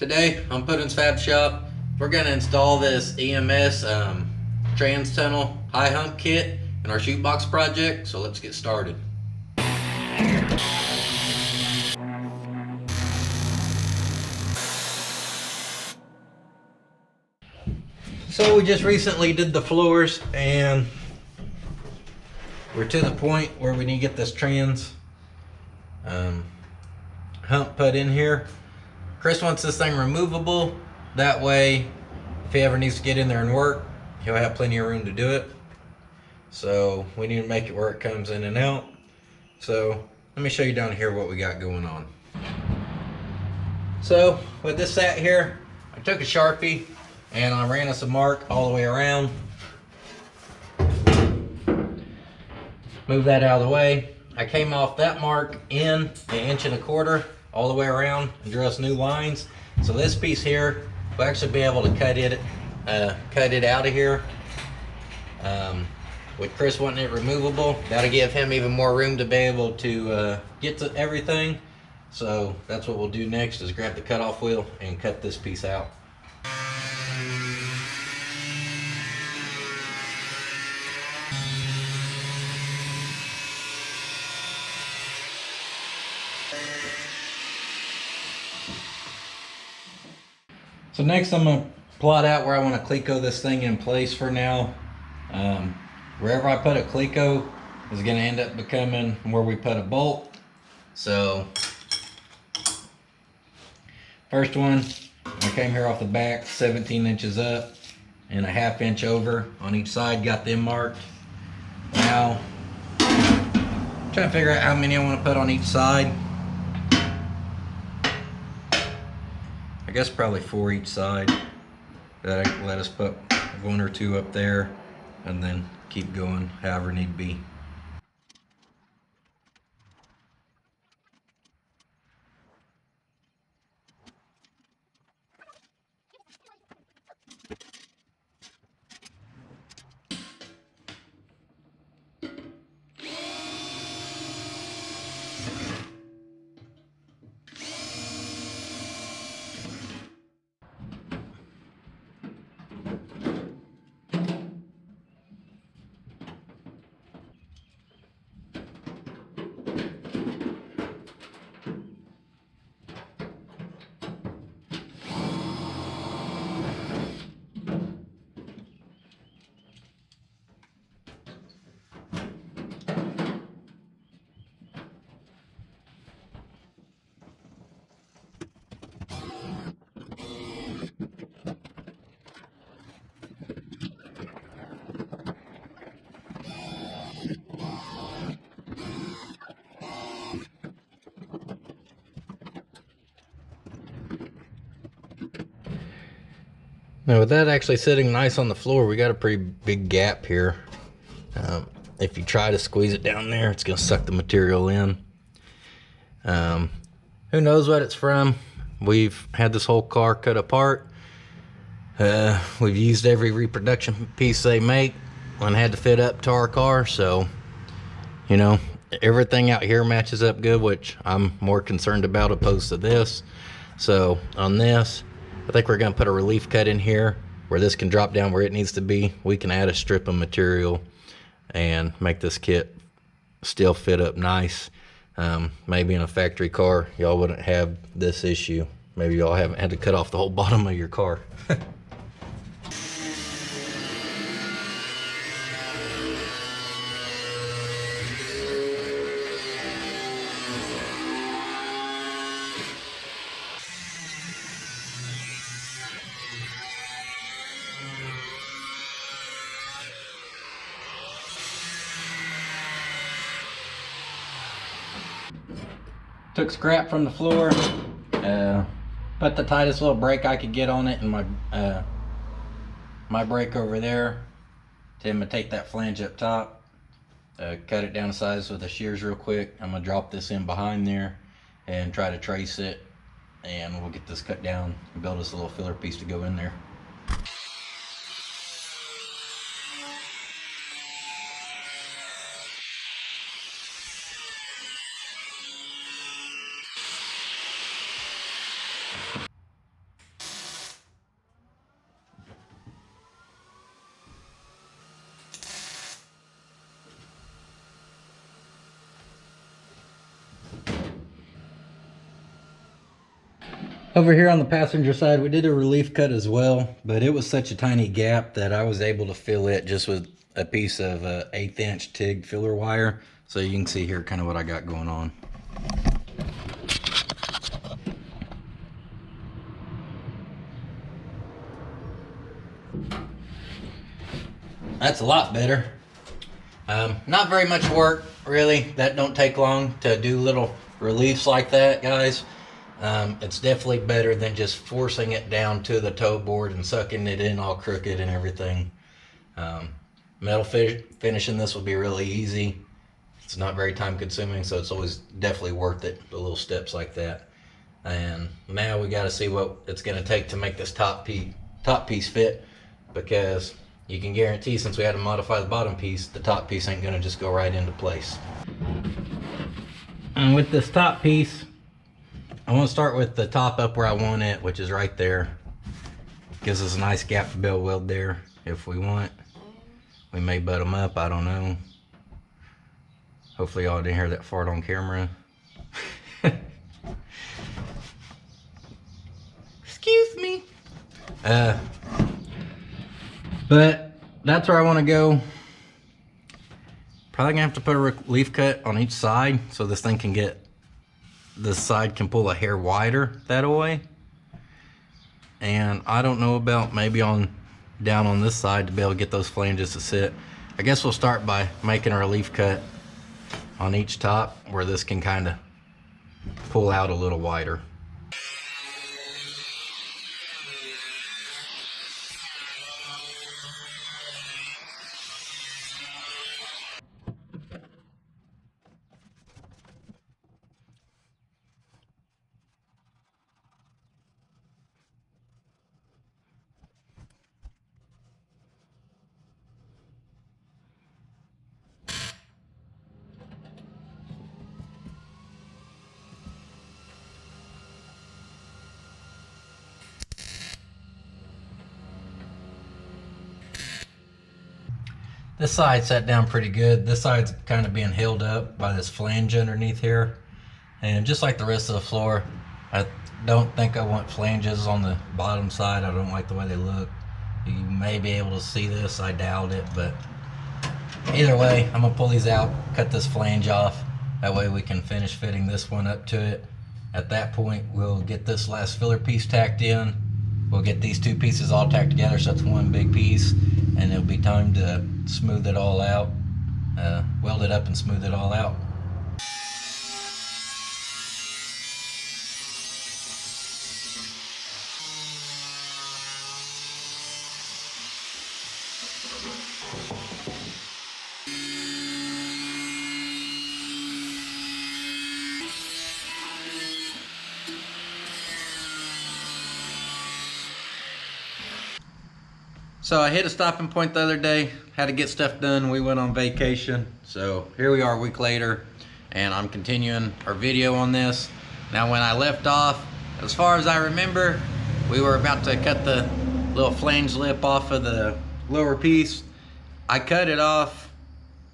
Today on Puddin's Fab Shop, we're going to install this EMS trans tunnel high hump kit in our shoebox project. So let's get started. So we just recently did the floors and we're to the point where we need to get this trans hump put in here. Chris wants this thing removable. That way, if he ever needs to get in there and work, he'll have plenty of room to do it. So we need to make it where it comes in and out. So let me show you down here what we got going on. So with this sat here, I took a Sharpie and I ran us a mark all the way around. Move that out of the way. I came off that mark in 1.25 inches all the way around and drew us new lines. So this piece here, we'll actually be able to cut it out of here. With Chris wanting it removable, that'll give him even more room to be able to get to everything. So that's what we'll do next, is grab the cutoff wheel and cut this piece out. So next I'm going to plot out where I want to cleco this thing in place for now. Wherever I put a cleco is going to end up becoming where we put a bolt. So first one, I came here off the back 17 inches up and 1/2 inch over on each side, got them marked. Now I'm trying to figure out how many I want to put on each side. I guess probably 4 each side. That let us put 1 or 2 up there and then keep going however need be. Now with that actually sitting nice on the floor, we got a pretty big gap here. If you try to squeeze it down there, it's going to suck the material in. Who knows what it's from? We've had this whole car cut apart. We've used every reproduction piece they make and had to fit up to our car. So, you know, everything out here matches up good, which I'm more concerned about opposed to this. So on this, I think we're going to put a relief cut in here where this can drop down where it needs to be. We can add a strip of material and make this kit still fit up nice. Maybe in a factory car, y'all wouldn't have this issue. Maybe y'all haven't had to cut off the whole bottom of your car. Took scrap from the floor, put the tightest little brake I could get on it, and my brake over there to imitate that flange up top. Cut it down to size with the shears real quick. I'm gonna drop this in behind there and try to trace it, and we'll get this cut down and build us a little filler piece to go in there. Over here on the passenger side, we did a relief cut as well, but it was such a tiny gap that I was able to fill it just with a piece of 1/8 inch TIG filler wire. So you can see here kind of what I got going on. That's a lot better. Not very much work, really. That don't take long to do little reliefs like that, guys. It's definitely better than just forcing it down to the toe board and sucking it in all crooked and everything. Metal finishing this will be really easy. It's not very time consuming, so it's always definitely worth it, the little steps like that. And now we got to see what it's going to take to make this top piece fit, because you can guarantee, since we had to modify the bottom piece, the top piece ain't going to just go right into place. And with this top piece, I want to start with the top up where I want it, which is right there. Gives us a nice gap to be able to weld there if we want. We may butt them up, I don't know. Hopefully y'all didn't hear that fart on camera. Excuse me. But that's where I want to go. Probably gonna have to put a relief cut on each side so this thing can get, this side can pull a hair wider that way. And I don't know about maybe down on this side to be able to get those flanges to sit. I guess we'll start by making a relief cut on each top where this can kind of pull out a little wider. This side sat down pretty good. This side's kind of being held up by this flange underneath here. And just like the rest of the floor, I don't think I want flanges on the bottom side. I don't like the way they look. You may be able to see this, I doubt it, but either way, I'm gonna pull these out, cut this flange off. That way we can finish fitting this one up to it. At that point, we'll get this last filler piece tacked in. We'll get these two pieces all tacked together so it's one big piece, and it'll be time to smooth it all out, weld it up and smooth it all out. So I hit a stopping point the other day, had to get stuff done. We went on vacation. So here we are a week later, and I'm continuing our video on this. Now when I left off, as far as I remember, we were about to cut the little flange lip off of the lower piece. I cut it off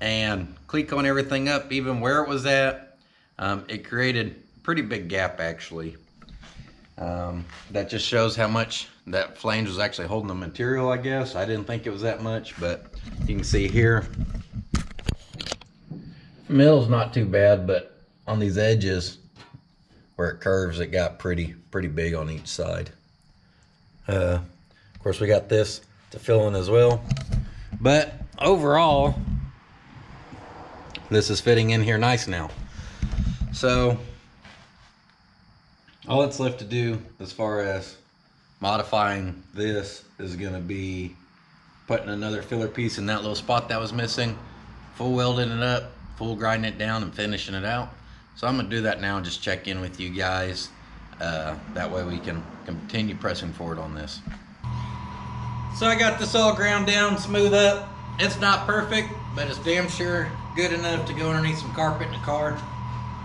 and click on everything up, even where it was at. It created a pretty big gap actually. That just shows how much that flange was actually holding the material, I guess. I didn't think it was that much, but you can see here. Middle's not too bad, but on these edges where it curves, it got pretty big on each side. Of course, we got this to fill in as well. But overall, this is fitting in here nice now. So all that's left to do as far as modifying this is gonna be putting another filler piece in that little spot that was missing, full welding it up, full grinding it down and finishing it out. So I'm gonna do that now and just check in with you guys. That way we can continue pressing forward on this. So I got this all ground down, smooth up. It's not perfect, but it's damn sure good enough to go underneath some carpet in the car.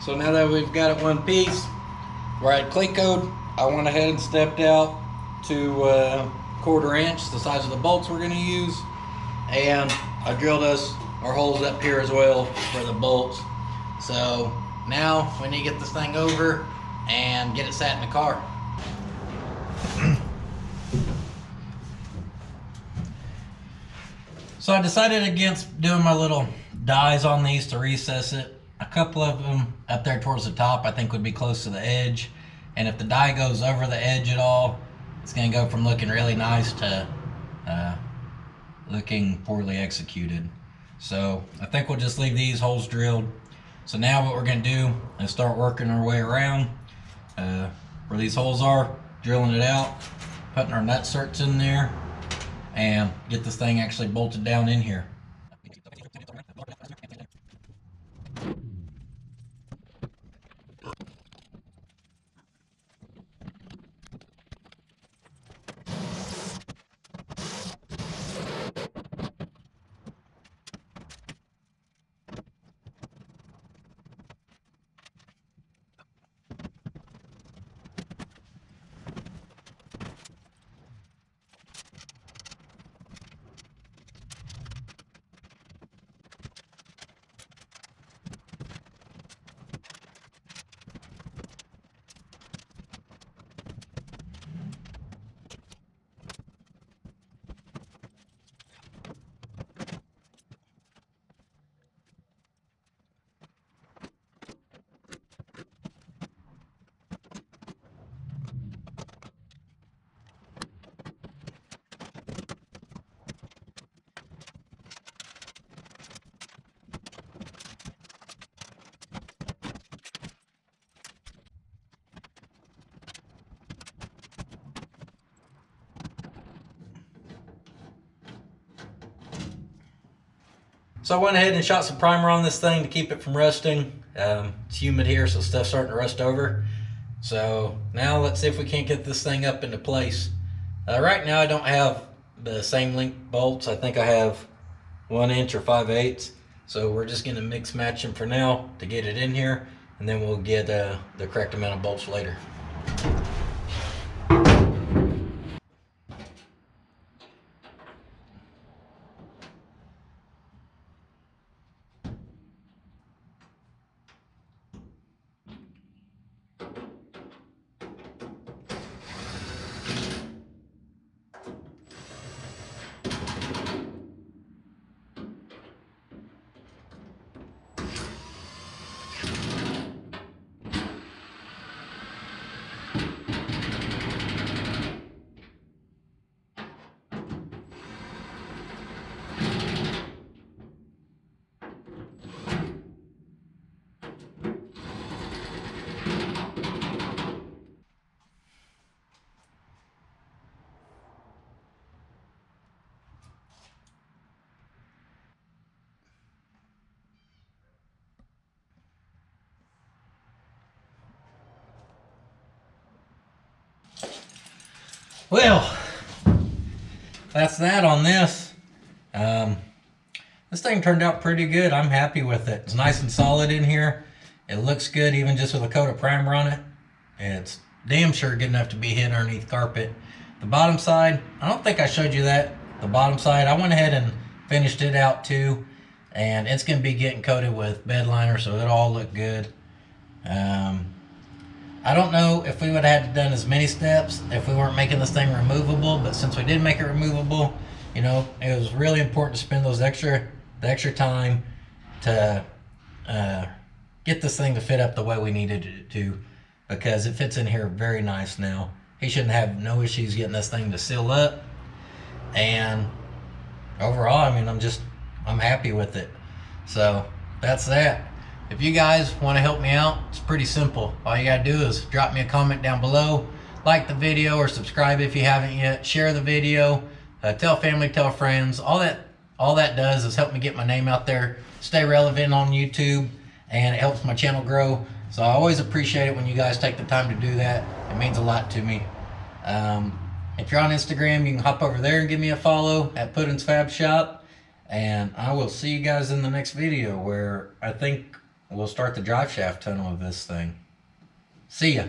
So now that we've got it one piece, we're at Clecoed. I went ahead and stepped out to 1/4 inch, the size of the bolts we're gonna use. And I drilled us our holes up here as well for the bolts. So now we need to get this thing over and get it sat in the car. So I decided against doing my little dies on these to recess it. A couple of them up there towards the top I think would be close to the edge. And if the die goes over the edge at all, it's going to go from looking really nice to looking poorly executed. So I think we'll just leave these holes drilled. So now what we're going to do is start working our way around where these holes are, drilling it out, putting our nut certs in there, and get this thing actually bolted down in here. So I went ahead and shot some primer on this thing to keep it from rusting. It's humid here, so stuff's starting to rust over. So now let's see if we can't get this thing up into place. Right now I don't have the same length bolts. I think I have 1 inch or 5/8. So we're just gonna mix match them for now to get it in here, and then we'll get the correct amount of bolts later. Well, that's that on this. This thing turned out pretty good. I'm happy with it. It's nice and solid in here. It looks good even just with a coat of primer on it. It's damn sure good enough to be hid underneath carpet. The bottom side, I don't think I showed you that. The bottom side, I went ahead and finished it out too. And it's going to be getting coated with bed liner, so it'll all look good. I don't know if we would have had done as many steps if we weren't making this thing removable, but since we did make it removable, you know, it was really important to spend the extra time to get this thing to fit up the way we needed it to, because it fits in here very nice now. He shouldn't have no issues getting this thing to seal up, and overall, I mean, I'm happy with it. So that's that. If you guys want to help me out, it's pretty simple. All you gotta do is drop me a comment down below, like the video, or subscribe if you haven't yet. Share the video, tell family, tell friends. All that does is help me get my name out there, stay relevant on YouTube, and it helps my channel grow. So I always appreciate it when you guys take the time to do that. It means a lot to me. If you're on Instagram, you can hop over there and give me a follow at puddinsfabshop. And I will see you guys in the next video, where I think we'll start the drive shaft tunnel of this thing. See ya.